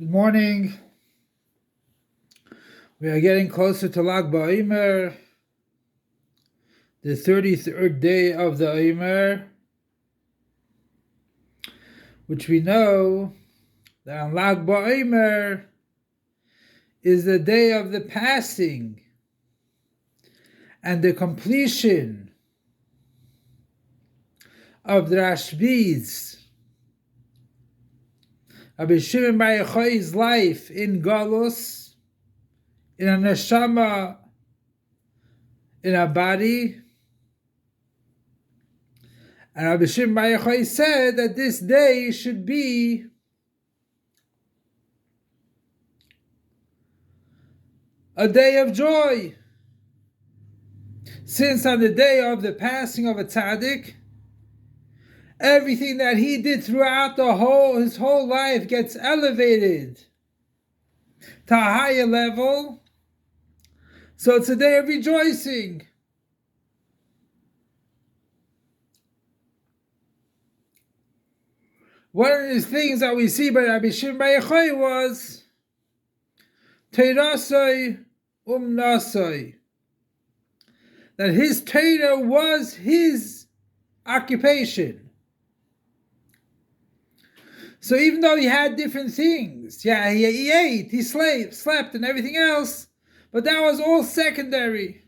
Good morning. We are getting closer to Lag BaOmer, the 33rd day of the Omer, which we know that on Lag BaOmer is the day of the passing and the completion of the Rashbi's, Rabbi Shimon Bar Yochai's life in Galus, in a neshama, in a body. And Rabbi Shimon Bar Yochai said that this day should be a day of joy, since on the day of the passing of a tzaddik, everything that he did throughout his whole life gets elevated to a higher level. So it's a day of rejoicing. One of the things that we see by Rabbi Shimon Bar Yochai was Teirasai Nasai, that his Torah was his occupation. So even though he had different things, he ate, he slept, and everything else, but that was all secondary.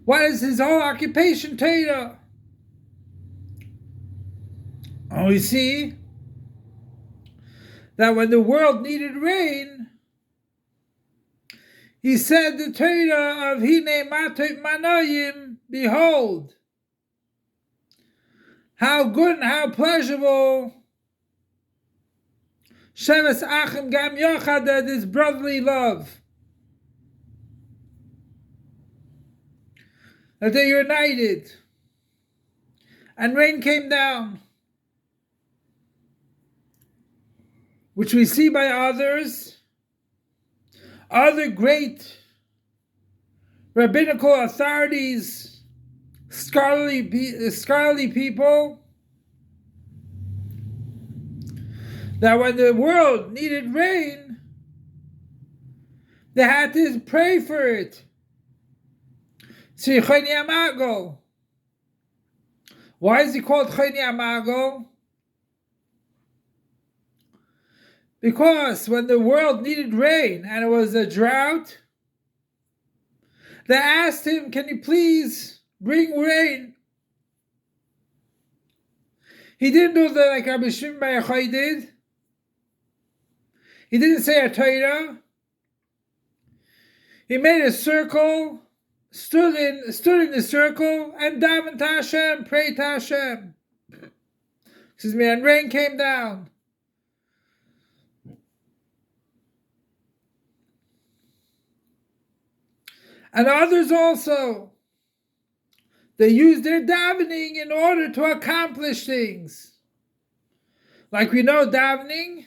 What is his whole occupation, Torah? And we see that when the world needed rain, he said the Torah of Hine Matot Manoyim, behold, how good and how pleasurable Sheves Achim Gam Yochad, that is brotherly love, that they united, and rain came down, which we see by other great rabbinical authorities, scholarly people, that when the world needed rain, they had to pray for it. See, Choni Amago. Why is he called Choni Amago? Because when the world needed rain and it was a drought, they asked him, can you please bring rain? He didn't do that like Rabbi Shimon Bar Yochai did. He didn't say a Torah. He made a circle, stood in the circle, and davened to Hashem, prayed to Hashem. And rain came down. And others also, they used their davening in order to accomplish things. Like we know, davening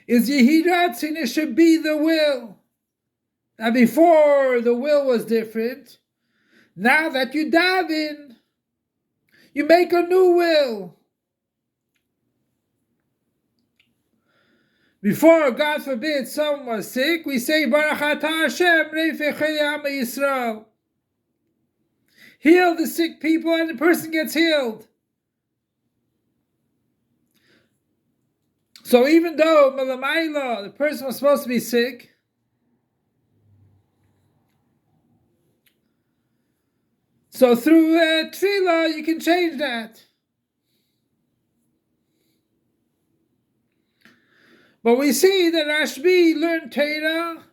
is Yehi Ratzon, it should be the will. Now before, the will was different. Now that you daven, you make a new will. Before, God forbid, someone was sick, we say, Baruch Atah Hashem, Reifei Am Yisrael. Heal the sick people and the person gets healed. So even though Malamayla, the person was supposed to be sick, so through Tefillah, you can change that. But we see that Rashbi learned Torah,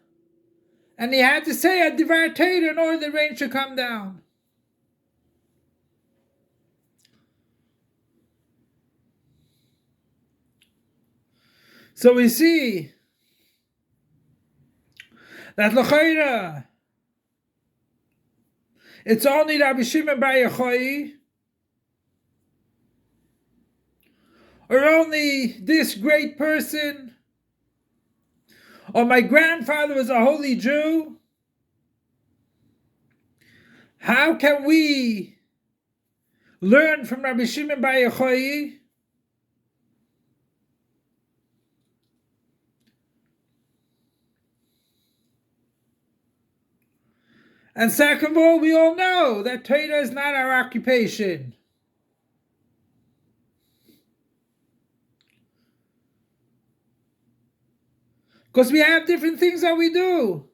and he had to say a Divrei Torah in order the rain should come down. So we see that L'chaira, it's only Rabbi Shimon Bar Yochai, or only this great person, or my grandfather was a holy Jew. How can we learn from Rabbi Shimon Bar Yochai And second of all, we all know that Torah is not our occupation. Because we have different things that we do.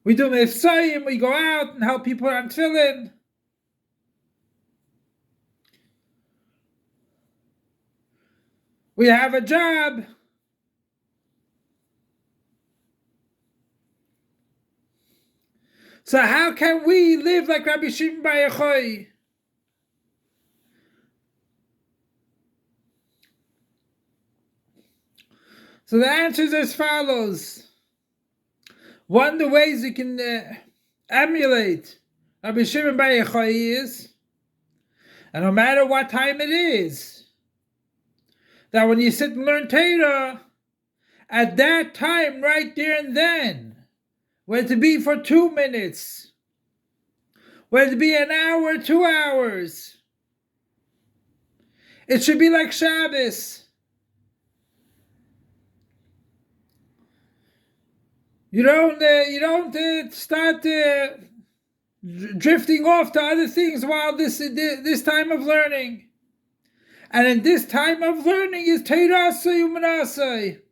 We do mifsayim, we go out and help people on tefillin. We have a job. So how can we live like Rabbi Shimon Bar Yochai? So the answer is as follows. One of the ways you can emulate Rabbi Shimon Bar Yochai is, and no matter what time it is, that when you sit and learn Torah, at that time, right there and then, whether it be for 2 minutes, whether it be an hour, 2 hours, it should be like Shabbos. You don't start drifting off to other things while this time of learning. And in this time of learning is Torah Asay U'Manasay.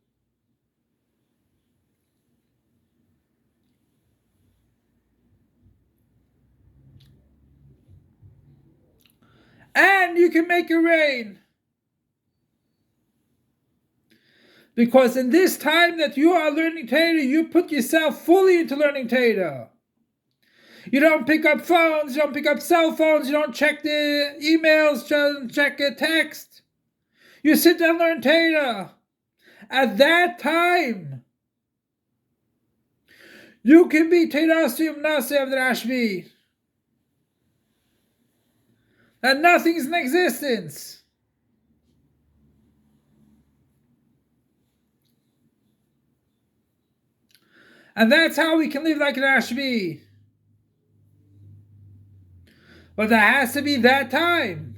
And you can make it rain. Because in this time that you are learning Torah, you put yourself fully into learning Torah. You don't pick up phones, you don't pick up cell phones, you don't check the emails, you don't check a text. You sit down and learn Torah. At that time, you can be Torah Asay U'Manasay of the Rashbi. And nothing's in existence. And that's how we can live like Rashbi. But there has to be that time.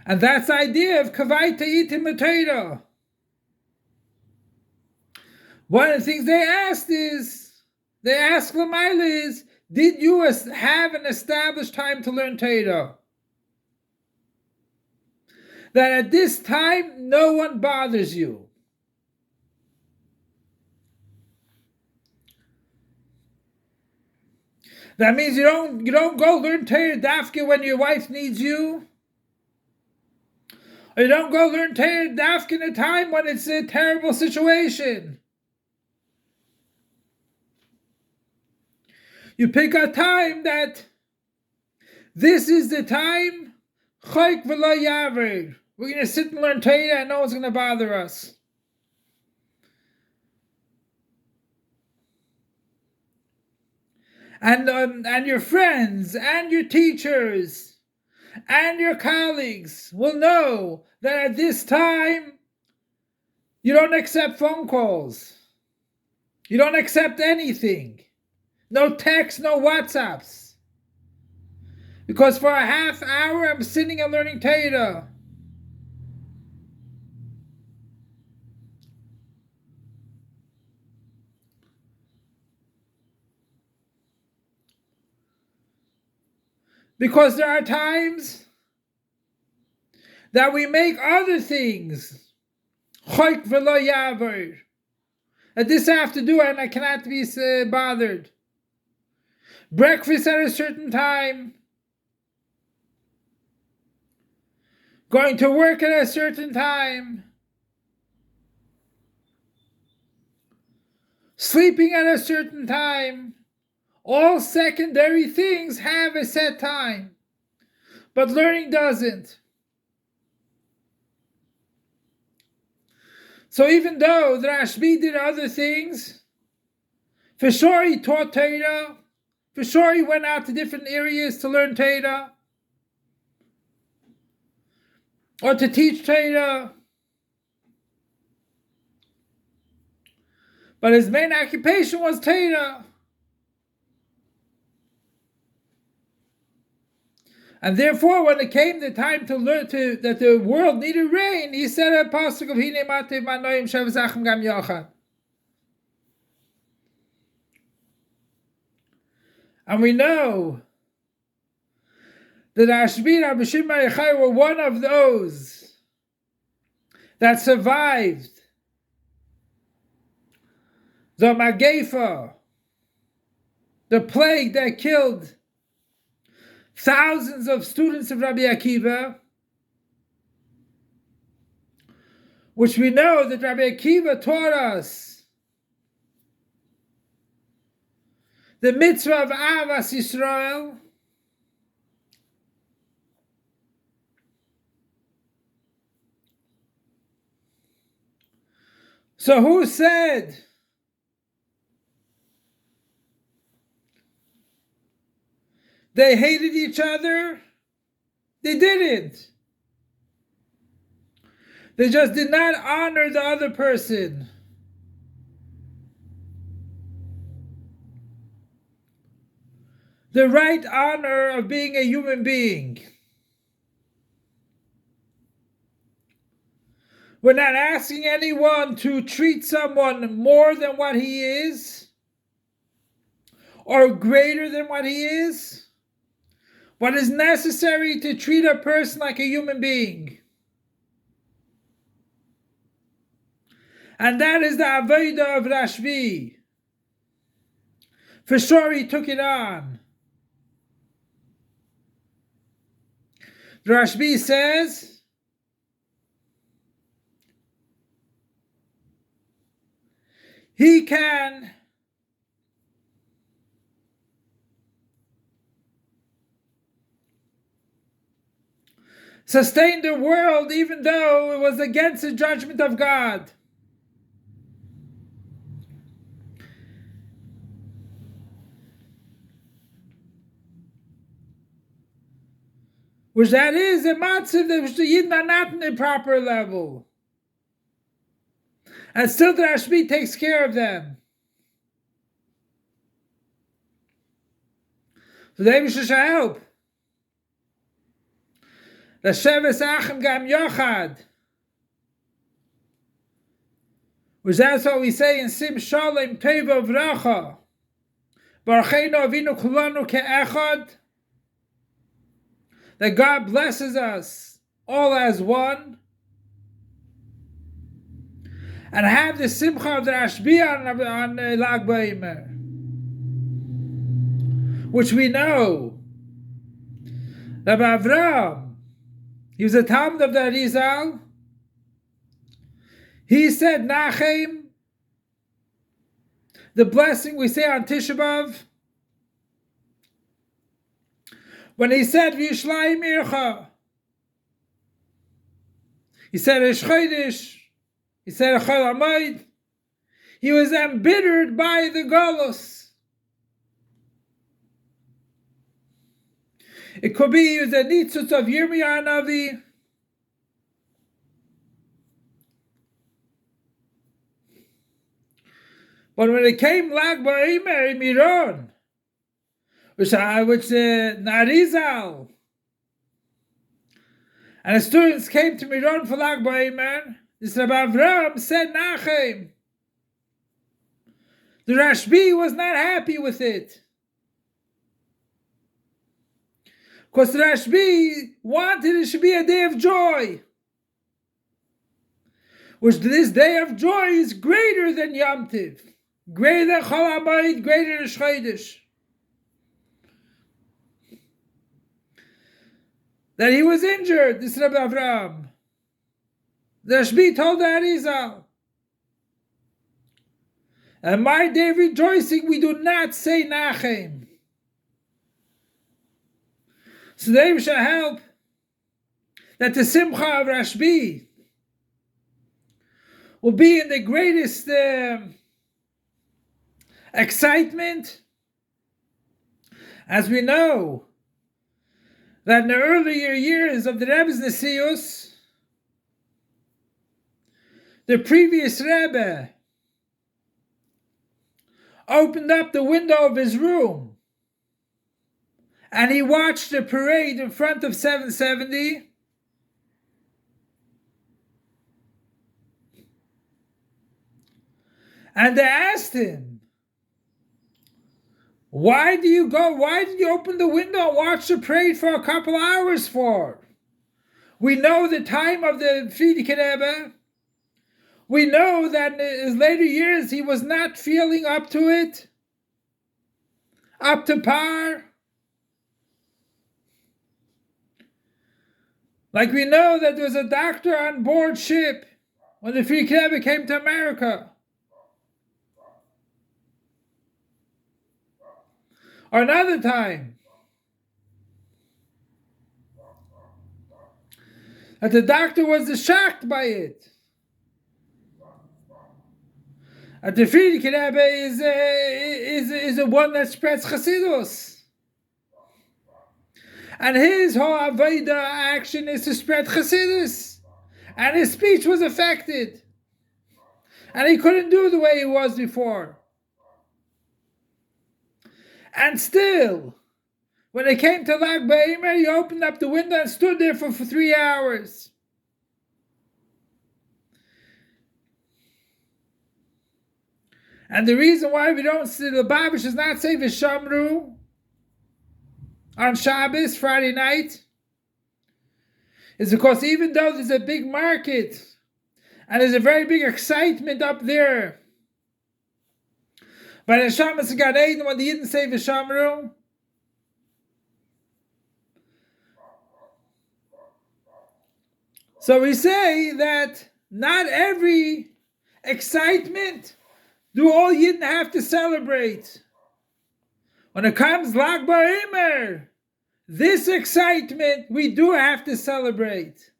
And that's the idea of Kavai Ta'itim L'Torah. One of the things they asked Lamaila is, did you have an established time to learn Torah? That at this time, no one bothers you. That means you don't go learn Torah Dafka when your wife needs you. Or you don't go learn Torah Dafka in a time when it's a terrible situation. You pick a time that this is the time, Chayk V'lo Yaver. We're going to sit and learn Torah and no one's going to bother us. And your friends and your teachers and your colleagues will know that at this time you don't accept phone calls. You don't accept anything. No text, no WhatsApps. Because for a half hour I'm sitting and learning Torah. Because there are times that we make other things Chayk V'lo Yaver. That this I have to do and I cannot be bothered. Breakfast at a certain time. Going to work at a certain time. Sleeping at a certain time. All secondary things have a set time. But learning doesn't. So even though the Rashbi did other things, for sure he taught Torah, for sure he went out to different areas to learn Torah, or to teach Torah. But his main occupation was Torah. And therefore, when it came the time to learn that the world needed rain, he said a pasuk of Hine Mativ Manoim Shavzachem Gam Yochad. And we know that Rashbi and Rabbi Shimon Yochai were one of those that survived the Magefa, the plague that killed thousands of students of Rabbi Akiva, which we know that Rabbi Akiva taught us the mitzvah of Avas Yisrael. So who said they hated each other? They didn't. They just did not honor the other person. The right honor of being a human being. We're not asking anyone to treat someone more than what he is or greater than what he is. What is necessary to treat a person like a human being. And that is the Avodah of Rashbi. For sure he took it on. Rashbi says, he can sustain the world even though it was against the judgment of God. Which that is a matzav that the Yidden are not in the proper level. And still the Rashbi takes care of them. So the Eibusha shall help. The Sheves Achim Gam Yochad. Which that's what we say in Sim Shalom Teva Vracha. Barucheinu Avinu Kulanu Ke'echad. That God blesses us all as one. And have the simcha of the Rashbi on Lag BaOmer, which we know that Avraham, he was a Talmud of the Arizal. He said Nachem, the blessing we say on Tisha B'Av, when he said V'yishlayim Ircha, he said Rosh Chodesh. He said, Chol Hamoed. He was embittered by the Golus. It could be he was a nitzutz of Yirmiyah Navi. But when it came Lag BaOmer in Miron, which Narizal, and the students came to Miron for Lag BaOmer, this Rabbi Avraham said Nachem. The Rashbi was not happy with it. Because the Rashbi wanted it should be a day of joy. Which this day of joy is greater than Yom Tiv. Greater than Chol Hamoed, greater than Chodesh. That he was injured, this Rabbi Avraham. The Rashbi told the Arizal, and my day of rejoicing we do not say Nachem. So they shall help that the Simcha of Rashbi will be in the greatest excitement. As we know that in the earlier years of the Rebbe's Nesius, the previous Rebbe opened up the window of his room and he watched the parade in front of 770. And they asked him, why did you open the window and watch the parade for a couple hours for? We know the time of the Frierdiker Rebbe. We know that in his later years he was not feeling up to it, up to par. Like we know that there was a doctor on board ship when the Frierdiker Rebbe came to America. Or another time, that the doctor was shocked by it. That the Frierdiker Rebbe is a one that spreads Chassidus. And his whole Avodah action is to spread Chassidus. And his speech was affected. And he couldn't do the way he was before. And still, when it came to Lag BaOmer, he opened up the window and stood there for 3 hours. And the reason why we don't see the Lubavitch is not say V'shamru on Shabbos, Friday night, is because even though there's a big market and there's a very big excitement up there, but in Shabbos Gan Eden, when they didn't say V'shamru, so we say that not every excitement do all Yidden have to celebrate. When it comes Lag BaOmer, this excitement we do have to celebrate.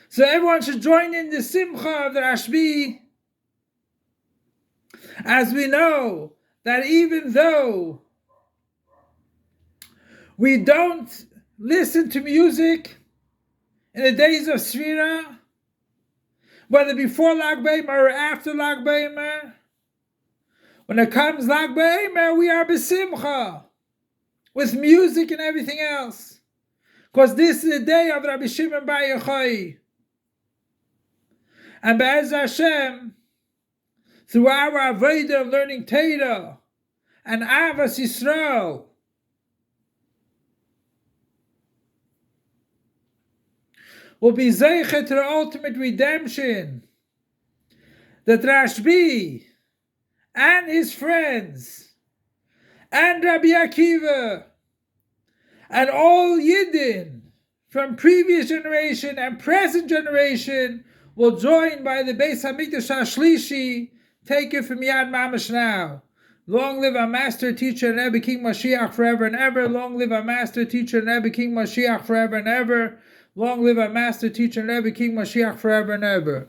So everyone should join in the Simcha of the Rashbi, as we know that even though we don't listen to music in the days of Sfira, whether before Lag BaOmer or after Lag BaOmer, when it comes Lag BaOmer, we are besimcha, with music and everything else. Because this is the day of Rabbi Shimon Bar Yochai. And Be'ez Hashem, through our Avodah of learning Torah and Avas Yisrael, will be zeichet to the ultimate redemption that Rashbi and his friends and Rabbi Akiva and all Yidden from previous generation and present generation will join by the Beis Hamikdash HaShlishi. Take it from Yad Mamash now. Long live our master teacher and Rebbe King Mashiach forever and ever. Long live our master teacher and Rebbe King Mashiach forever and ever. Long live our master teacher and Rebbe King Mashiach forever and ever.